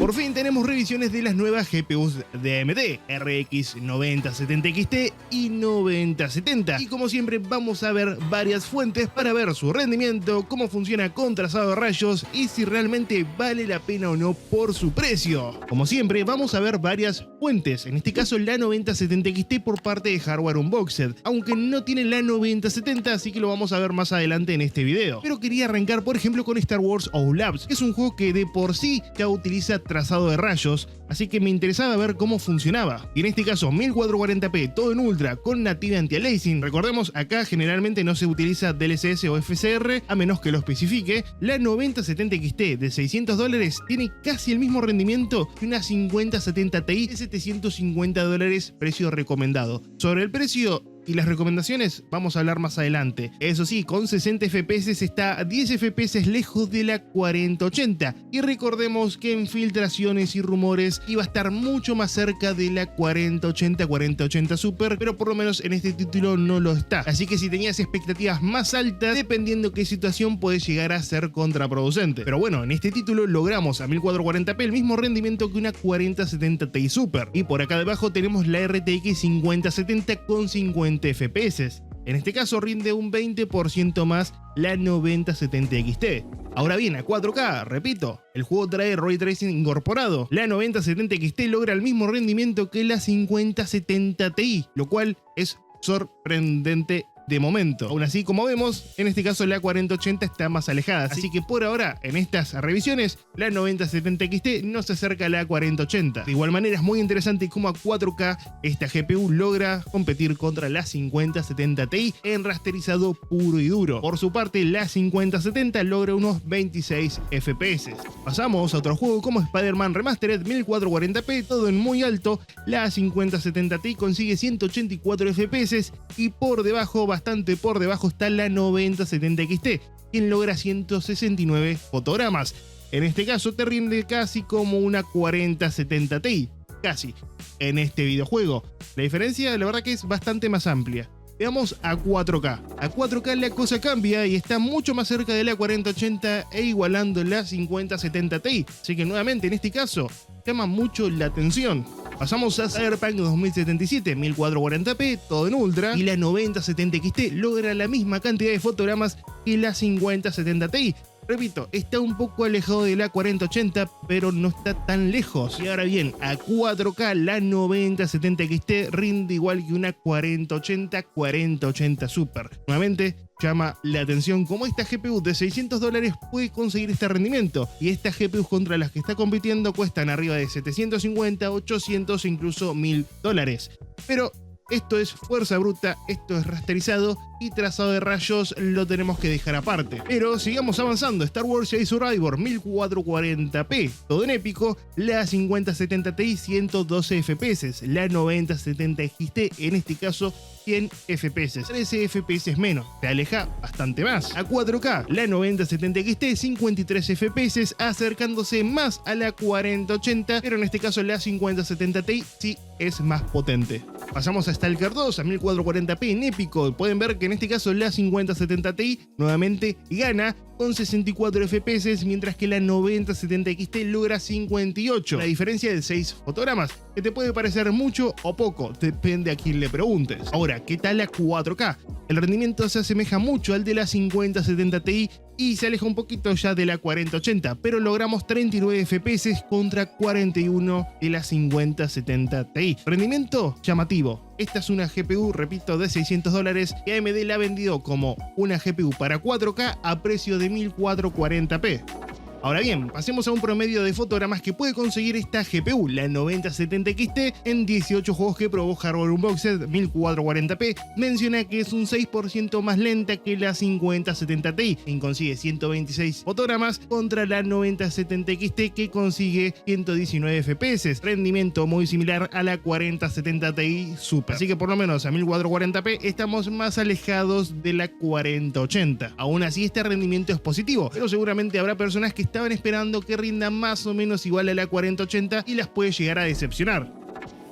Por fin tenemos revisiones de las nuevas GPUs de AMD, RX 9070 XT y 9070. Y como siempre vamos a ver varias fuentes para ver su rendimiento, cómo funciona con trazado de rayos y si realmente vale la pena o no por su precio. Como siempre vamos a ver varias fuentes, en este caso la 9070 XT por parte de Hardware Unboxed, aunque no tiene la 9070, así que lo vamos a ver más adelante en este video. Pero quería arrancar por ejemplo con Star Wars Outlaws, que es un juego que de por sí ya utiliza trazado de rayos, así que me interesaba ver cómo funcionaba. Y en este caso 1440p, todo en ultra, con nativa anti-aliasing. Recordemos, acá generalmente no se utiliza DLSS o FSR, a menos que lo especifique. La 9070 XT de $600 tiene casi el mismo rendimiento que una 5070 Ti de $750, precio recomendado. Sobre el precio y las recomendaciones vamos a hablar más adelante. Eso sí, con 60 FPS está a 10 FPS lejos de la 4080. Y recordemos que en filtraciones y rumores iba a estar mucho más cerca de la 4080 Super, pero por lo menos en este título no lo está. Así que si tenías expectativas más altas, dependiendo qué situación, puede llegar a ser contraproducente. Pero bueno, en este título logramos a 1440p el mismo rendimiento que una 4070 Ti Super. Y por acá debajo tenemos la RTX 5070 con 50 FPS. En este caso rinde un 20% más la 9070 XT. Ahora bien, a 4K, repito, el juego trae Ray Tracing incorporado. La 9070 XT logra el mismo rendimiento que la 5070 Ti, lo cual es sorprendente de momento. Aún así, como vemos, en este caso la 4080 está más alejada, así que por ahora, en estas revisiones, la 9070 XT no se acerca a la 4080. De igual manera, es muy interesante cómo a 4K esta GPU logra competir contra la 5070 Ti en rasterizado puro y duro. Por su parte, la 5070 logra unos 26 FPS. Pasamos a otro juego como Spider-Man Remastered 1440p, todo en muy alto. La 5070 Ti consigue 184 FPS y por debajo, bastante por debajo, está la 9070 XT, quien logra 169 fotogramas. En este caso te rinde casi como una 4070 Ti, casi, en este videojuego. La diferencia la verdad que es bastante más amplia. Veamos a 4K. A 4K la cosa cambia y está mucho más cerca de la 4080 e igualando la 5070 Ti. Así que nuevamente en este caso llama mucho la atención. Pasamos a Cyberpunk 2077, 1440p, todo en ultra, y la 9070 XT logra la misma cantidad de fotogramas que la 5070 Ti. Repito, está un poco alejado de la 4080, pero no está tan lejos. Y ahora bien, a 4K la 9070 XT rinde igual que una 4080 Super. Nuevamente, llama la atención cómo esta GPU de $600 puede conseguir este rendimiento, y estas GPUs contra las que está compitiendo cuestan arriba de 750, 800 e incluso $1000. Pero esto es fuerza bruta, esto es rasterizado y trazado de rayos lo tenemos que dejar aparte. Pero sigamos avanzando. Star Wars Jedi Survivor 1440p, todo en épico, la 5070 Ti 112 FPS, la 9070 XT en este caso 100 FPS, 13 FPS menos, se aleja bastante más. A 4K, la 9070 XT 53 FPS, acercándose más a la 4080, pero en este caso la 5070 Ti sí es más potente. Pasamos a Stalker 2 a 1440p en épico. Pueden ver que en este caso la 5070 Ti nuevamente gana con 64 FPS, mientras que la 9070 XT logra 58. La diferencia de 6 fotogramas, que te puede parecer mucho o poco, depende a quién le preguntes. Ahora, ¿qué tal la 4K? El rendimiento se asemeja mucho al de la 5070 Ti y se aleja un poquito ya de la 4080, pero logramos 39 FPS contra 41 de la 5070 Ti. Rendimiento llamativo. Esta es una GPU, repito, de $600 que AMD la ha vendido como una GPU para 4K a precio de 1440p. Ahora bien, pasemos a un promedio de fotogramas que puede conseguir esta GPU, la 9070 XT, en 18 juegos que probó Hardware Unboxed 1440p. Menciona que es un 6% más lenta que la 5070 Ti, quien consigue 126 fotogramas, contra la 9070 XT que consigue 119 FPS, rendimiento muy similar a la 4070 Ti Super. Así que por lo menos a 1440p estamos más alejados de la 4080. Aún así, este rendimiento es positivo, pero seguramente habrá personas que estaban esperando que rinda más o menos igual a la 4080 y las puede llegar a decepcionar.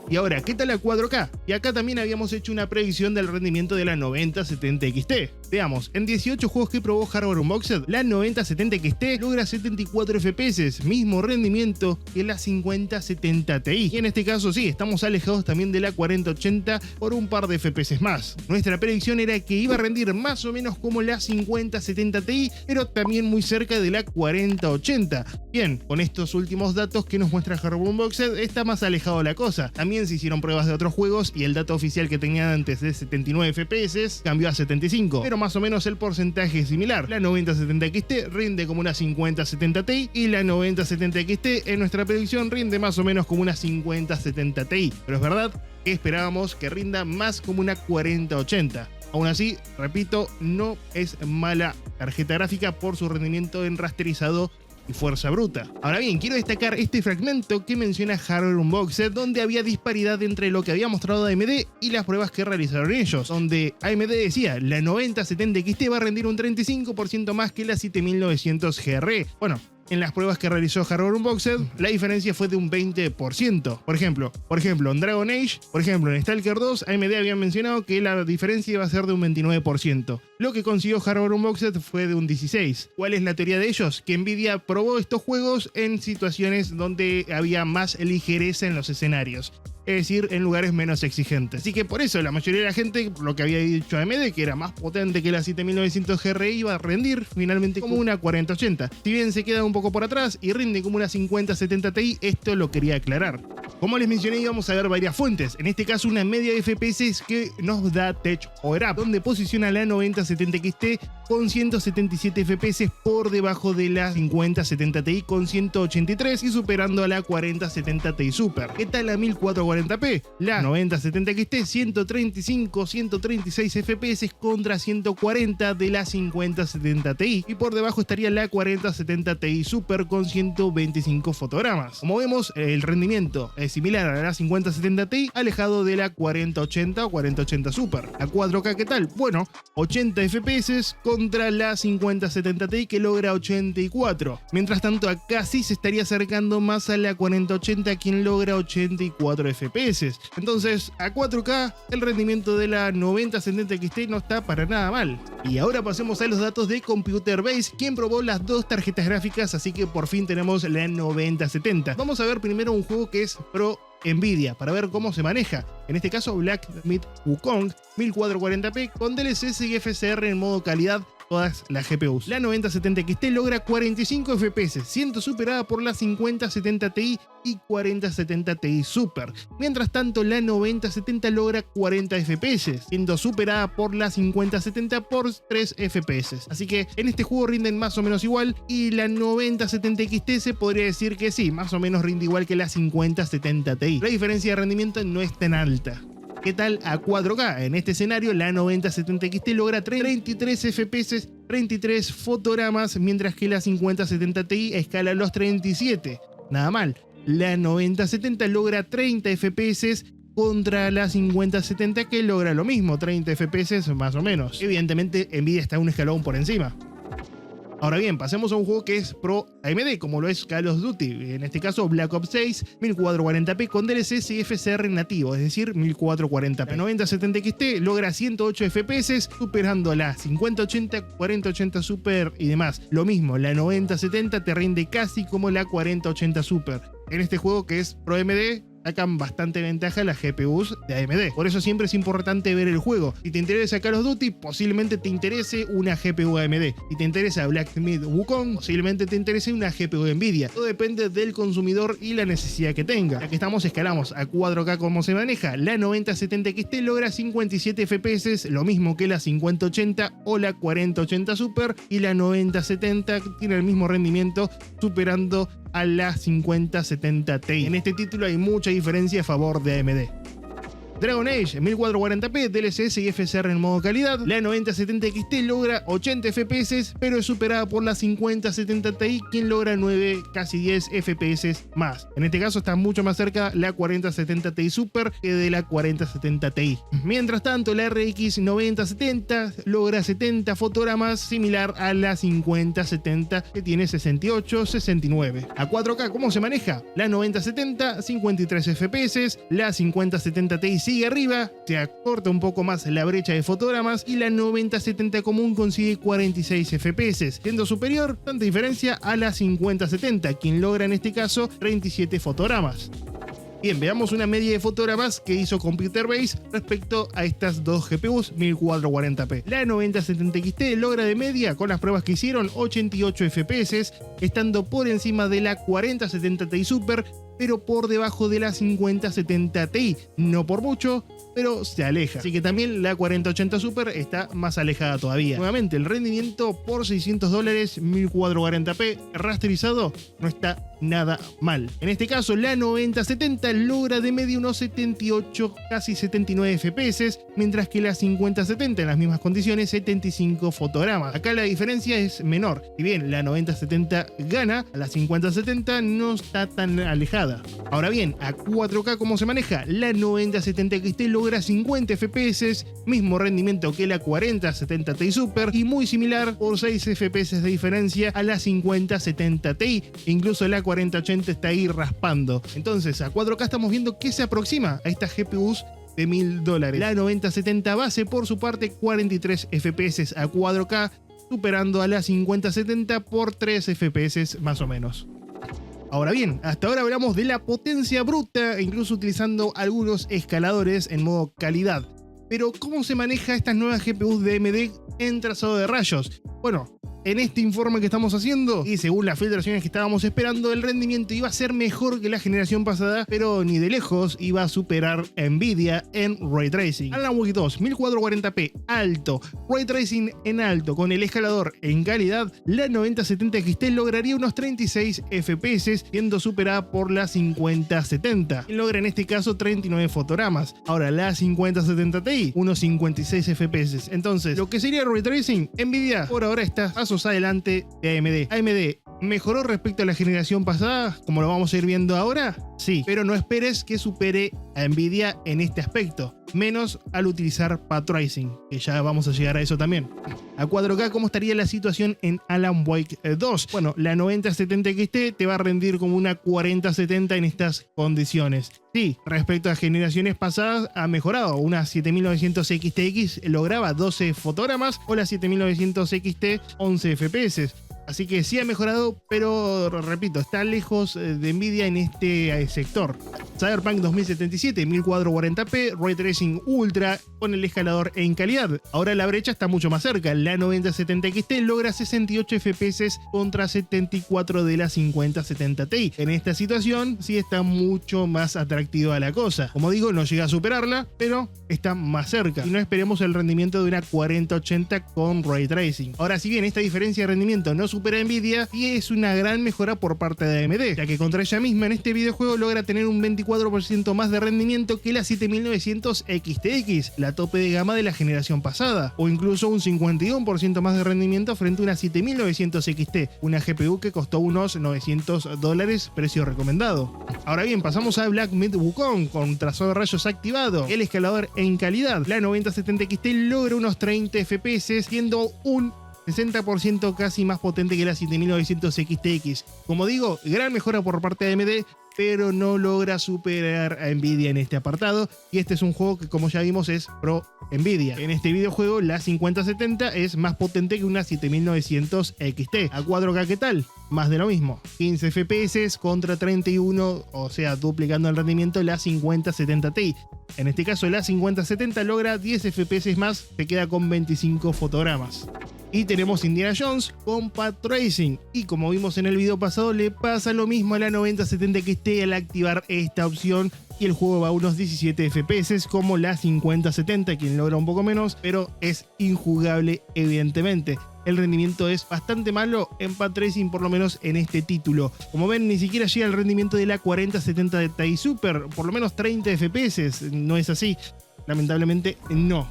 Y ahora, ¿qué tal la 4K? Y acá también habíamos hecho una predicción del rendimiento de la 9070 XT. Veamos, en 18 juegos que probó Hardware Unboxed, la 9070 XT logra 74 FPS, mismo rendimiento que la 5070 Ti. Y en este caso sí, estamos alejados también de la 4080 por un par de FPS más. Nuestra predicción era que iba a rendir más o menos como la 5070 Ti, pero también muy cerca de la 4080. Bien, con estos últimos datos que nos muestra Hardware Unboxed, está más alejado la cosa. También se hicieron pruebas de otros juegos y el dato oficial que tenían antes de 79 FPS cambió a 75, pero más o menos el porcentaje es similar. La 9070 XT rinde como una 5070 Ti y la 9070 XT en nuestra predicción rinde más o menos como una 5070 Ti, pero es verdad que esperábamos que rinda más como una 4080. Aún así, repito, no es mala tarjeta gráfica por su rendimiento en rasterizado y fuerza bruta. Ahora bien, quiero destacar este fragmento que menciona Hardware Unboxed, donde había disparidad entre lo que había mostrado AMD y las pruebas que realizaron ellos, donde AMD decía la 9070 XT va a rendir un 35% más que la 7900 GR. Bueno, en las pruebas que realizó Hardware Unboxed, la diferencia fue de un 20%. Por ejemplo, en Dragon Age, en Stalker 2, AMD había mencionado que la diferencia iba a ser de un 29%. Lo que consiguió Hardware Unboxed fue de un 16%. ¿Cuál es la teoría de ellos? Que Nvidia probó estos juegos en situaciones donde había más ligereza en los escenarios, es decir, en lugares menos exigentes. Así que por eso la mayoría de la gente, lo que había dicho AMD, que era más potente que la 7900 GR, iba a rendir finalmente como una 4080. Si bien se queda un poco por atrás y rinde como una 5070 Ti, esto lo quería aclarar. Como les mencioné, íbamos a ver varias fuentes, en este caso una media de FPS que nos da Tech Power Up, donde posiciona la 9070 XT con 177 FPS por debajo de la 5070 Ti con 183 y superando a la 4070 Ti Super. ¿Qué tal la 1440p? La 9070 XT 136 FPS contra 140 de la 5070 Ti y por debajo estaría la 4070 Ti Super con 125 fotogramas. Como vemos, el rendimiento es similar a la 5070 Ti, alejado de la 4080 o 4080 Super. A 4K, ¿qué tal? Bueno, 80 FPS contra la 5070 Ti que logra 84. Mientras tanto, acá sí se estaría acercando más a la 4080, quien logra 84 FPS. Entonces, a 4K, el rendimiento de la 9070 XT no está para nada mal. Y ahora pasemos a los datos de Computer Base, quien probó las dos tarjetas gráficas, así que por fin tenemos la 9070. Vamos a ver primero un juego que es pro Nvidia para ver cómo se maneja. En este caso, Black Myth Wukong 1440p con DLSS y FSR en modo calidad, todas las GPUs. La 9070 XT logra 45 FPS, siendo superada por la 5070 Ti y 4070 Ti Super. Mientras tanto, la 9070 logra 40 FPS, siendo superada por la 5070 por 3 FPS. Así que en este juego rinden más o menos igual, y la 9070 XT se podría decir que sí, más o menos rinde igual que la 5070 Ti. La diferencia de rendimiento no es tan alta. ¿Qué tal a 4K? En este escenario, la 9070 XT logra 33 FPS, 33 fotogramas, mientras que la 5070 Ti escala los 37. Nada mal. La 9070 logra 30 FPS contra la 5070 que logra lo mismo, 30 FPS más o menos. Evidentemente, Nvidia está un escalón por encima. Ahora bien, pasemos a un juego que es pro AMD, como lo es Call of Duty, en este caso Black Ops 6, 1440p con DLSS y FSR nativo, es decir, 1440p. La 9070 XT logra 108 FPS, superando la 5080, 4080 Super y demás. Lo mismo, la 9070 te rinde casi como la 4080 Super. En este juego que es pro AMD, sacan bastante ventaja las GPUs de AMD. Por eso siempre es importante ver el juego. Si te interesa Call of Duty, posiblemente te interese una GPU AMD. Si te interesa Black Myth Wukong, posiblemente te interese una GPU de Nvidia. Todo depende del consumidor y la necesidad que tenga. Ya que estamos, escalamos a 4K como se maneja. La 9070 XT logra 57 FPS, lo mismo que la 5080 o la 4080 Super, y la 9070 tiene el mismo rendimiento, superando a la 5070 Ti. En este título hay mucha diferencia a favor de AMD. Dragon Age 1440p, DLSS y FSR en modo calidad. La 9070 XT logra 80 FPS, pero es superada por la 5070 Ti, quien logra 9, casi 10 FPS más. En este caso está mucho más cerca la 4070 Ti Super que de la 4070 Ti. Mientras tanto, la RX 9070 logra 70 fotogramas, similar a la 5070 que tiene 68, 69. A 4K, ¿cómo se maneja? La 9070, 53 FPS, la 5070 Ti sigue arriba, se acorta un poco más la brecha de fotogramas y la 9070 común consigue 46 FPS, siendo superior, tanta diferencia, a la 5070, quien logra en este caso 37 fotogramas. Bien, veamos una media de fotogramas que hizo Computer Base respecto a estas dos GPUs 1440p. La 9070 XT logra de media, con las pruebas que hicieron, 88 FPS, estando por encima de la 4070 Ti Super, pero por debajo de la 5070 Ti, no por mucho, pero se aleja. Así que también la 4080 Super está más alejada todavía. Nuevamente, el rendimiento por $600, 1440p rasterizado, no está nada mal. En este caso, la 9070 logra de media unos 78, casi 79 FPS, mientras que la 5070 en las mismas condiciones 75 fotogramas. Acá la diferencia es menor. Si bien la 9070 gana, a la 5070 no está tan alejada. Ahora bien, a 4K, ¿cómo se maneja? La 9070 XT logra 50 FPS, mismo rendimiento que la 4070 Ti Super y muy similar por 6 FPS de diferencia a la 5070 Ti. Incluso la 4080 está ahí raspando. Entonces a 4K estamos viendo que se aproxima a estas GPUs de $1000. La 9070 base por su parte 43 FPS a 4K, superando a la 5070 por 3 FPS más o menos. Ahora bien, hasta ahora hablamos de la potencia bruta, incluso utilizando algunos escaladores en modo calidad. Pero ¿cómo se maneja estas nuevas GPUs de AMD en trazado de rayos? Bueno, en este informe que estamos haciendo, y según las filtraciones que estábamos esperando, el rendimiento iba a ser mejor que la generación pasada, pero ni de lejos iba a superar a Nvidia en Ray Tracing. Alan Wake 2, 1440p alto, Ray Tracing en alto, con el escalador en calidad, la 9070 XT lograría unos 36 FPS, siendo superada por la 5070, y logra en este caso 39 fotogramas. Ahora la 5070 Ti, unos 56 FPS. Entonces, lo que sería Ray Tracing, Nvidia por ahora está pasos adelante de AMD. AMD mejoró respecto a la generación pasada, como lo vamos a ir viendo ahora, sí, pero no esperes que supere a Nvidia en este aspecto, menos al utilizar Path Tracing, que ya vamos a llegar a eso también. A 4K, ¿cómo estaría la situación en Alan Wake 2? Bueno, la 9070 XT te va a rendir como una 4070 en estas condiciones. Sí, respecto a generaciones pasadas ha mejorado. Una 7900 XTX lograba 12 fotogramas o la 7900 XT 11 FPS. Así que sí ha mejorado, pero repito, está lejos de Nvidia en este sector. Cyberpunk 2077, 1440p, Ray Tracing Ultra con el escalador en calidad. Ahora la brecha está mucho más cerca. La 9070 XT logra 68 FPS contra 74 de la 5070 Ti. En esta situación sí está mucho más atractiva la cosa. Como digo, no llega a superarla, pero está más cerca. Y no esperemos el rendimiento de una 4080 con Ray Tracing. Ahora, si bien esta diferencia de rendimiento no supera a Nvidia, y es una gran mejora por parte de AMD, ya que contra ella misma en este videojuego logra tener un 24% más de rendimiento que la 7900 XTX, la tope de gama de la generación pasada, o incluso un 51% más de rendimiento frente a una 7900 XT, una GPU que costó unos $900, precio recomendado. Ahora bien, pasamos a Black Myth Wukong con trazado de rayos activado, el escalador en calidad. La 9070 XT logra unos 30 FPS, siendo un 60% casi más potente que la 7900 XTX. Como digo, gran mejora por parte de AMD, pero no logra superar a Nvidia en este apartado, y este es un juego que, como ya vimos, es pro Nvidia. En este videojuego la 5070 es más potente que una 7900 XT. A 4K, ¿qué tal? Más de lo mismo, 15 FPS contra 31, o sea, duplicando el rendimiento la 5070 Ti. En este caso la 5070 logra 10 FPS más, se queda con 25 fotogramas. Y tenemos Indiana Jones con Path Tracing, y como vimos en el video pasado, le pasa lo mismo a la 9070 XT al activar esta opción, y el juego va a unos 17 FPS como la 5070, quien logra un poco menos, pero es injugable evidentemente. El rendimiento es bastante malo en Path Tracing, por lo menos en este título. Como ven, ni siquiera llega al rendimiento de la 4070 de Ti Super, por lo menos 30 FPS, no es así, lamentablemente no.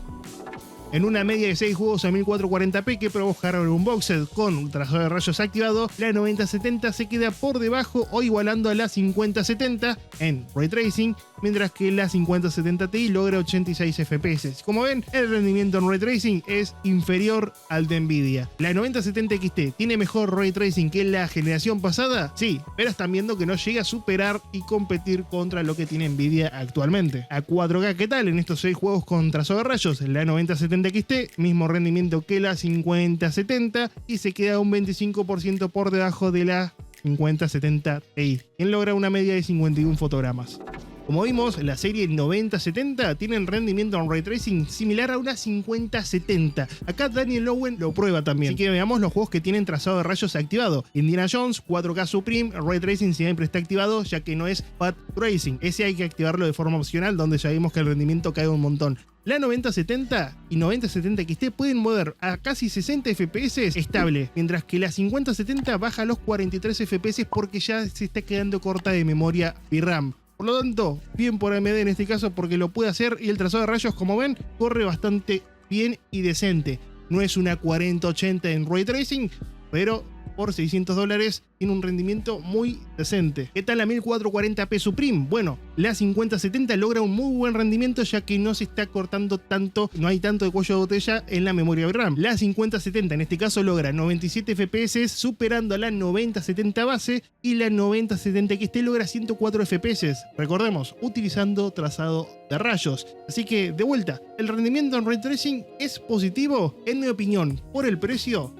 En una media de 6 juegos a 1440p que probó Hardware Unboxed con trazado de rayos activado, la 9070 se queda por debajo o igualando a la 5070 en Ray Tracing, mientras que la 5070 Ti logra 86 FPS. Como ven, el rendimiento en Ray Tracing es inferior al de Nvidia. La 9070 XT tiene mejor Ray Tracing que la generación pasada, sí, pero están viendo que no llega a superar y competir contra lo que tiene Nvidia actualmente. A 4K, ¿qué tal en estos 6 juegos con trazado de rayos? La 9070 XT, mismo rendimiento que la 5070 y se queda un 25% por debajo de la 5070 Ti, quien logra una media de 51 fotogramas. Como vimos, la serie 9070 tiene un rendimiento en Ray Tracing similar a una 5070. Acá Daniel Owen lo prueba también. Así que veamos los juegos que tienen trazado de rayos activado. Indiana Jones, 4K Supreme, Ray Tracing siempre está activado ya que no es Path Tracing. Ese hay que activarlo de forma opcional, donde ya vimos que el rendimiento cae un montón. La 9070 y 9070 XT pueden mover a casi 60 FPS estable, mientras que la 5070 baja a los 43 FPS porque ya se está quedando corta de memoria VRAM. Por lo tanto, bien por AMD en este caso porque lo puede hacer y el trazado de rayos, como ven, corre bastante bien y decente. No es una 4080 en Ray Tracing, pero por $600 tiene un rendimiento muy decente. ¿Qué tal la 1440p Supreme? Bueno, la 5070 logra un muy buen rendimiento ya que no se está cortando tanto, no hay tanto de cuello de botella en la memoria VRAM. La 5070 en este caso logra 97 FPS superando a la 9070 base y la 9070 XT logra 104 FPS. Recordemos, utilizando trazado de rayos. Así que, de vuelta, el rendimiento en Ray Tracing es positivo, en mi opinión, por el precio.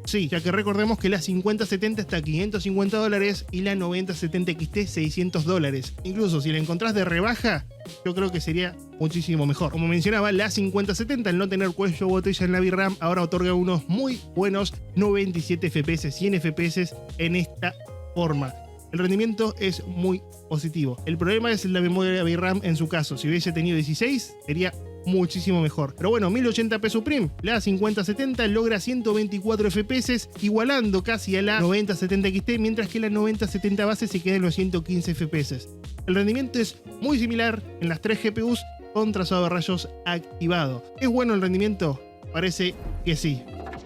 Sí, ya que recordemos que la 5070 está a $550 y la 9070 XT $600. Incluso si la encontrás de rebaja, yo creo que sería muchísimo mejor. Como mencionaba, la 5070 al no tener cuello de botella en la VRAM ahora otorga unos muy buenos 97 FPS, 100 FPS en esta forma. El rendimiento es muy positivo. El problema es la memoria VRAM en su caso. Si hubiese tenido 16, sería muchísimo mejor. Pero bueno, 1080p Supreme, la 5070 logra 124 FPS, igualando casi a la 9070 XT, mientras que la 9070 base se queda en los 115 FPS. El rendimiento es muy similar en las 3 GPUs con trazado de rayos activado. ¿Es bueno el rendimiento? Parece que sí.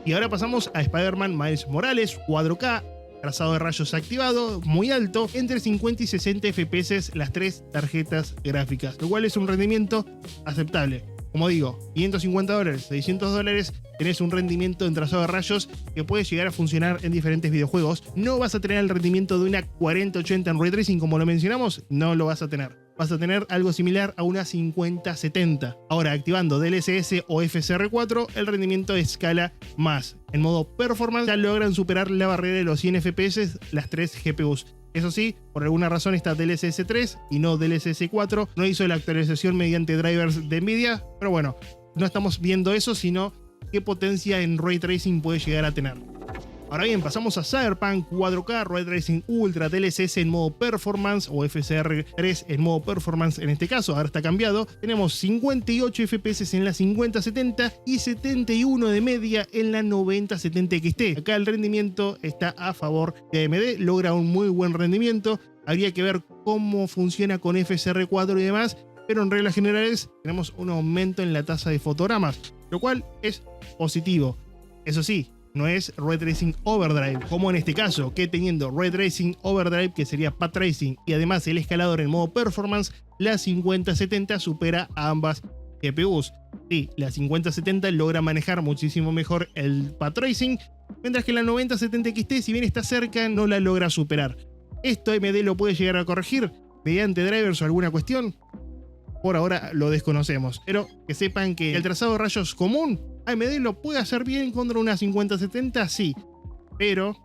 Y ahora pasamos a Spider-Man Miles Morales 4K, trazado de rayos activado, muy alto, entre 50 y 60 FPS las 3 tarjetas gráficas, lo cual es un rendimiento aceptable. Como digo, $550, $600, tenés un rendimiento en trazado de rayos que puede llegar a funcionar en diferentes videojuegos. No vas a tener el rendimiento de una 4080 en Ray Tracing como lo mencionamos, no lo vas a tener. Vas a tener algo similar a una 5070. Ahora, activando DLSS o FSR4, el rendimiento escala más. En modo performance ya logran superar la barrera de los 100 FPS las 3 GPUs. Eso sí, por alguna razón está DLSS 3 y no DLSS 4. No hizo la actualización mediante drivers de Nvidia, pero bueno, no estamos viendo eso, sino qué potencia en Ray Tracing puede llegar a tener. Ahora bien, pasamos a Cyberpunk 4K, Ray Tracing Ultra, DLSS en modo Performance o FSR3 en modo Performance en este caso, ahora está cambiado. Tenemos 58 FPS en la 5070 y 71 de media en la 9070 XT. Acá el rendimiento está a favor de AMD, logra un muy buen rendimiento. Habría que ver cómo funciona con FSR4 y demás, pero en reglas generales tenemos un aumento en la tasa de fotogramas, lo cual es positivo. Eso sí, no es Ray Tracing Overdrive, como en este caso, que teniendo Ray Tracing Overdrive, que sería Path Tracing, y además el escalador en modo Performance, la 5070 supera a ambas GPUs. Sí, la 5070 logra manejar muchísimo mejor el Path Tracing, mientras que la 9070 XT, si bien está cerca, no la logra superar. ¿Esto AMD lo puede llegar a corregir mediante drivers o alguna cuestión? Por ahora lo desconocemos, pero que sepan que el trazado de rayos común, AMD lo puede hacer bien contra una 5070, sí, pero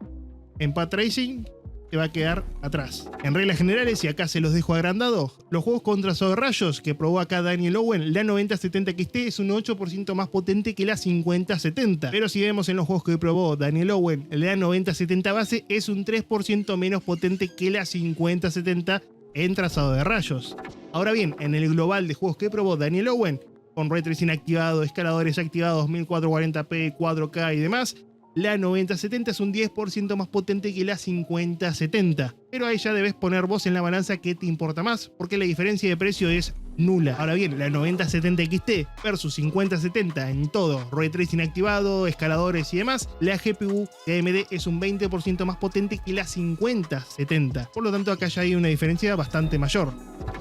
en Path Tracing te va a quedar atrás. En reglas generales, y acá se los dejo agrandado, los juegos con trazado de rayos que probó acá Daniel Owen, la 9070 XT es un 8% más potente que la 5070. Pero si vemos en los juegos que probó Daniel Owen, la 9070 base es un 3% menos potente que la 5070 en trazado de rayos. Ahora bien, en el global de juegos que probó Daniel Owen, con Ray Tracing activado, escaladores activados, 1440p, 4K y demás, la 9070 es un 10% más potente que la 5070. Pero ahí ya debes poner vos en la balanza qué te importa más, porque la diferencia de precio es nula. Ahora bien, la 9070 XT versus 5070 en todo, Ray Tracing activado, escaladores y demás, la GPU de AMD es un 20% más potente que la 5070. Por lo tanto, acá ya hay una diferencia bastante mayor.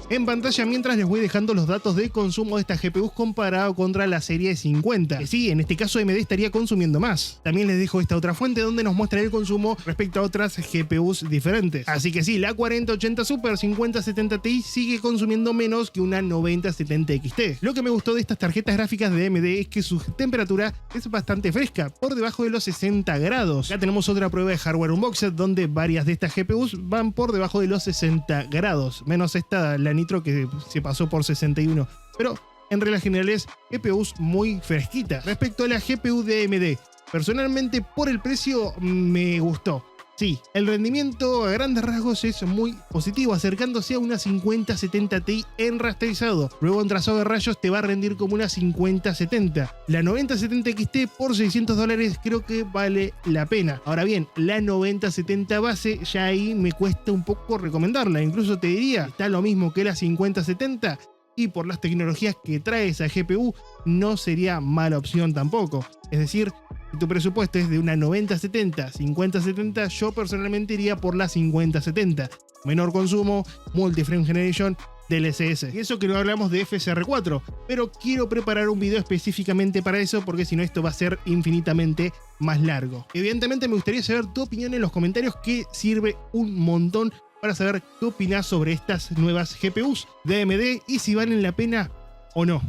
En pantalla, mientras les voy dejando los datos de consumo de estas GPUs comparado contra la serie 50, que sí, en este caso AMD estaría consumiendo más. También les dejo esta otra fuente donde nos muestra el consumo respecto a otras GPUs diferentes. Así que sí, la 4080 Super 5070 Ti sigue consumiendo menos que una 9070 XT. Lo que me gustó de estas tarjetas gráficas de AMD es que su temperatura es bastante fresca, por debajo de los 60 grados. Ya tenemos otra prueba de hardware unboxed donde varias de estas GPUs van por debajo de los 60 grados, menos esta, la Nitro, que se pasó por 61. Pero en reglas generales, GPUs muy fresquitas. Respecto a la GPU de AMD, personalmente por el precio me gustó. Sí, el rendimiento a grandes rasgos es muy positivo, acercándose a una 5070 Ti en rasterizado. Luego en trazado de rayos te va a rendir como una 5070. La 9070 XT por $600 creo que vale la pena. Ahora bien, la 9070 base ya ahí me cuesta un poco recomendarla. Incluso te diría, está lo mismo que la 5070 y por las tecnologías que trae esa GPU no sería mala opción tampoco. Es decir, si tu presupuesto es de una 9070, 5070, yo personalmente iría por la 5070. Menor consumo, multi-frame generation, DLSS. Y eso que no hablamos de FSR4, pero quiero preparar un video específicamente para eso porque si no esto va a ser infinitamente más largo. Evidentemente me gustaría saber tu opinión en los comentarios, que sirve un montón para saber qué opinas sobre estas nuevas GPUs de AMD y si valen la pena o no.